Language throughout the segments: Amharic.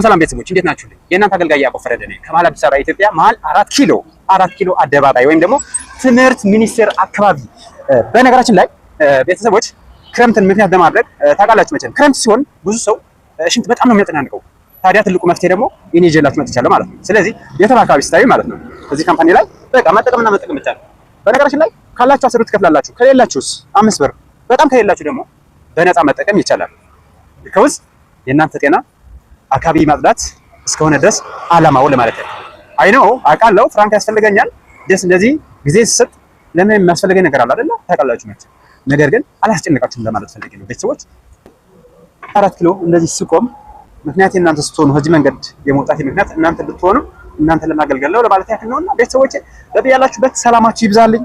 ሰላም ቤተሰቦች እንዴት ናችሁ? የእናንተ አገልጋይ ያዕቆብ ፈረደ ነኝ ከመሀል አዲስ አበባ ኢትዮጵያ መሀል 4 ኪሎ አደባባይ ወይም ደግሞ ትምህርት ሚኒስቴር አካባቢ። በነገራችን ላይ ቤተሰቦች ክረምትን ምክንያት በማድረግ ታውቃላችሁ መቼም ክረምት ሲሆን ብዙ ሰው ሽንት በጣም ነው የሚያጨናንቀው። ታዲያ ትልቁ መፍትሄ ደግሞ እኔ ይዤላችሁ መጥቻለሁ ማለት ነው። ስለዚህ የትም አካባቢ ስታዩ ማለት ነው እዚህ ካምፓኒ ላይ በቃ መጠቀምና መጠቀም ብቻ ነው። በነገራችን ላይ ካላችሁ 10 ብር ትከፍላላችሁ፣ ከሌላችሁስ 5 ብር፣ በጣም ከሌላችሁ ደግሞ በነፃ መጠቀም ይቻላል። ከውዝ የእናንተ ጤና አካባቢ ማጽዳት እስከሆነ ድረስ አላማው ለማለት ነው። አይ ነው አውቃለሁ፣ ፍራንክ ያስፈልገኛል። ደስ እንደዚህ ጊዜ ሲሰጥ ለምን የሚያስፈልገኝ ነገር አለ አይደል? ታውቃላችሁ ማለት ነገር ግን አላስጨነቃችሁም ለማለት ፈልጌ ነው። ቤተሰቦች 4 ኪሎ እንደዚህ ስቆም ምክንያት እናንተ ስትሆኑ እዚህ መንገድ የመውጣት ምክንያት እናንተ ብትሆኑ እናንተ ለማገልገል ነው ለማለት ያክል ነውና ቤተሰቦች በያላችሁበት ሰላማችሁ ይብዛልኝ፣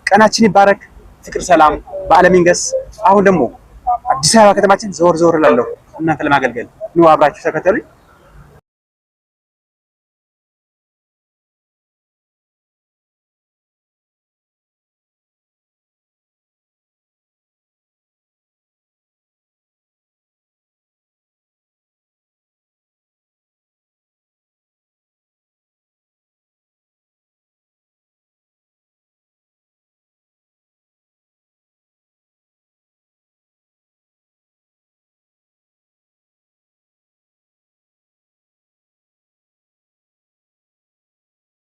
ቀናችን ይባረክ፣ ፍቅር ሰላም በዓለም ይንገስ። አሁን ደግሞ አዲስ አበባ ከተማችን ዞር ዞር እላለሁ እናንተ ለማገልገል ነው። አብራችሁ ተከተሉኝ።